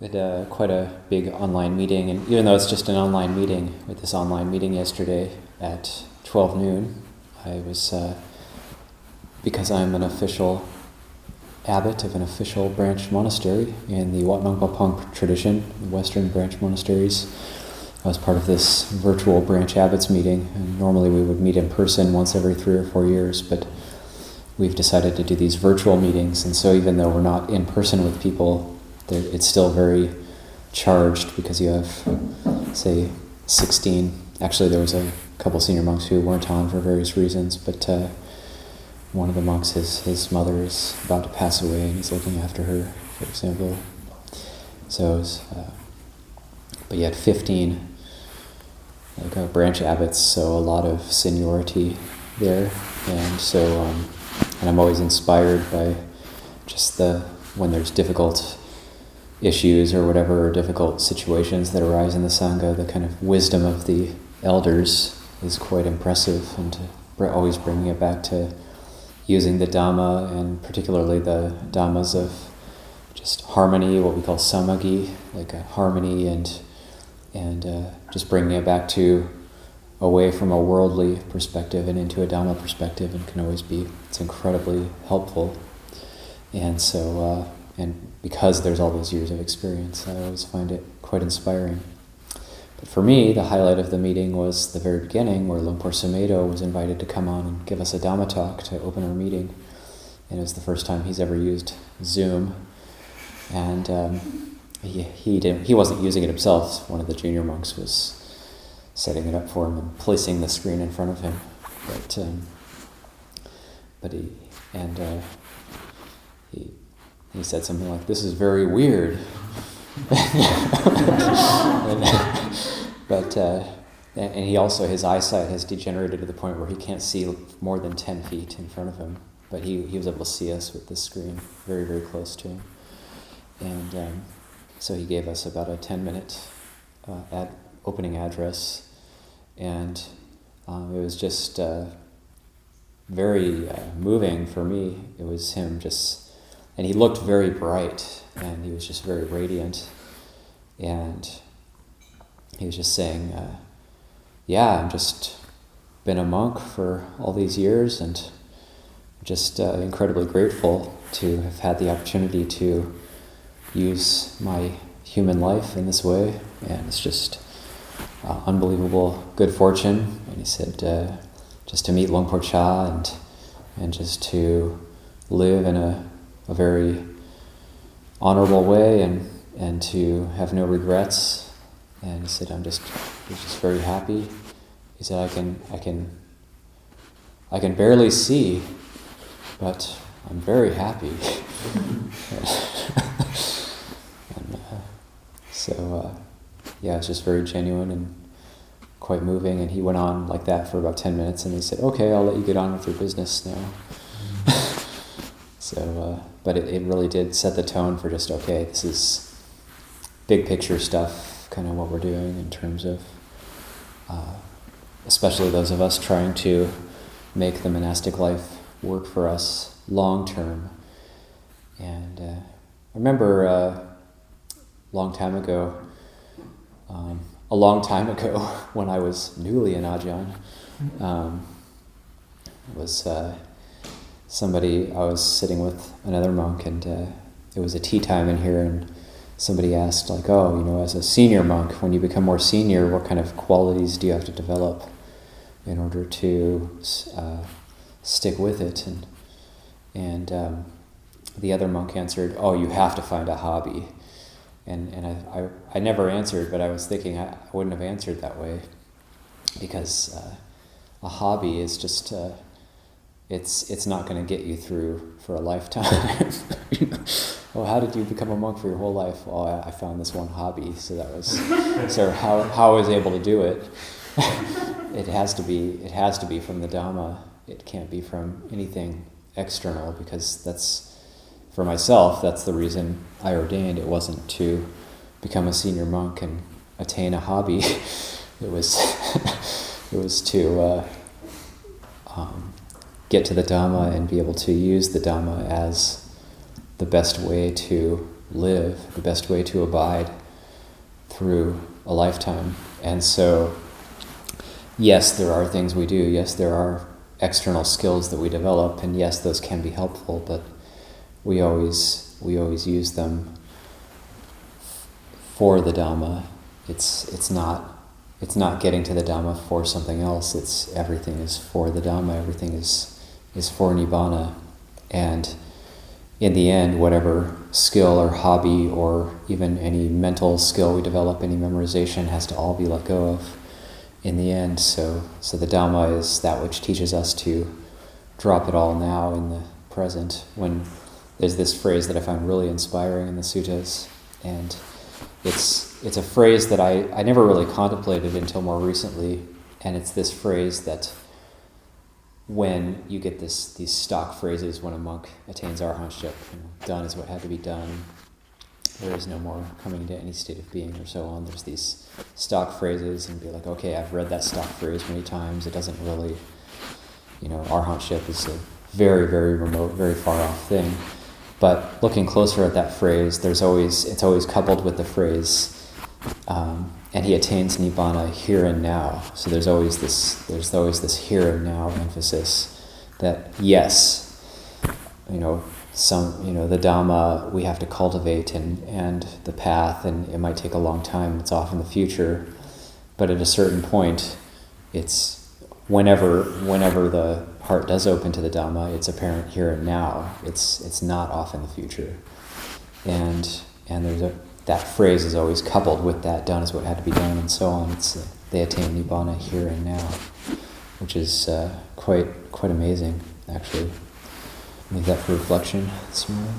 We had quite a big online meeting, and even though it's just an online meeting, with this online meeting yesterday at 12 noon, I was, because I'm an official abbot of an official branch monastery in the Wat Nong Pah Pong tradition, the Western branch monasteries, I was part of this virtual branch abbots meeting, and normally we would meet in person once every 3 or 4 years, but we've decided to do these virtual meetings, and so even though we're not in person with people, it's still very charged because you have, say, 16. Actually, there was a couple senior monks who weren't on for various reasons, but one of the monks, his mother is about to pass away, and he's looking after her, for example. So, it was, but you had 15 branch abbots, so a lot of seniority there, and so, and I'm always inspired by just when there's difficult issues or whatever, or difficult situations that arise in the Sangha, the kind of wisdom of the elders is quite impressive, and always bringing it back to using the Dhamma, and particularly the Dhammas of just harmony, what we call samagi, like a harmony, and just bringing it back to away from a worldly perspective and into a Dhamma perspective, and can always be, it's incredibly helpful. And so, and because there's all those years of experience, I always find it quite inspiring. But for me, the highlight of the meeting was the very beginning, where Luang Por Sumedho was invited to come on and give us a Dhamma talk to open our meeting. And it was the first time he's ever used Zoom. And he wasn't using it himself. One of the junior monks was setting it up for him and placing the screen in front of him. But he said something like, "This is very weird." And he also, his eyesight has degenerated to the point where he can't see more than 10 feet in front of him. But he was able to see us with this screen very, very close to him. And so he gave us about a 10-minute opening address. And it was just very moving for me. It was him just... And he looked very bright, and he was just very radiant. And he was just saying, I've just been a monk for all these years, and just incredibly grateful to have had the opportunity to use my human life in this way. And it's just unbelievable good fortune. And he said, just to meet Luang Por Cha, and just to live in a very honorable way, and to have no regrets. And he said, he's just very happy. He said, I can barely see, but I'm very happy. It's just very genuine and quite moving. And he went on like that for about 10 minutes, and he said, "Okay, I'll let you get on with your business now." But it really did set the tone for just, okay, this is big picture stuff, kind of what we're doing in terms of, especially those of us trying to make the monastic life work for us long term. And I remember a long time ago, when I was newly an Ajahn, I was sitting with another monk, and it was a tea time in here, and somebody asked, like, as a senior monk, when you become more senior, what kind of qualities do you have to develop in order to stick with it? And the other monk answered, you have to find a hobby. And I never answered, but I was thinking I wouldn't have answered that way, because a hobby is just... It's not going to get you through for a lifetime. Well, how did you become a monk for your whole life? Well, I found this one hobby, so that was sort of how I was able to do it. It has to be from the Dhamma. It can't be from anything external, because for myself, that's the reason I ordained. It wasn't to become a senior monk and attain a hobby. It was to get to the Dhamma and be able to use the Dhamma as the best way to live, the best way to abide through a lifetime. And so, yes, there are things we do. Yes, there are external skills that we develop, and yes, those can be helpful, but we always use them for the Dhamma. It's not getting to the Dhamma for something else. It's everything is for the Dhamma. Everything is for Nibbana. And in the end, whatever skill or hobby or even any mental skill we develop, any memorization, has to all be let go of in the end. So the Dhamma is that which teaches us to drop it all now in the present. When there's this phrase that I find really inspiring in the suttas, and it's a phrase that I never really contemplated until more recently, and it's this phrase that when you get these stock phrases when a monk attains arahantship, done is what had to be done, there is no more coming to any state of being, or so on. There's these stock phrases, and be like, okay, I've read that stock phrase many times. It doesn't really, arahantship is a very, very remote, very far off thing. But looking closer at that phrase, it's always coupled with the phrase, and he attains nibbana here and now. So there's always this here and now emphasis that yes, the Dhamma we have to cultivate and the path, and it might take a long time. It's off in the future, but at a certain point, it's whenever the heart does open to the Dhamma, it's apparent here and now. It's not off in the future, and that phrase is always coupled with that done is what had to be done, and so on. They attain nibbana here and now, which is quite amazing, actually. Leave that for reflection this morning.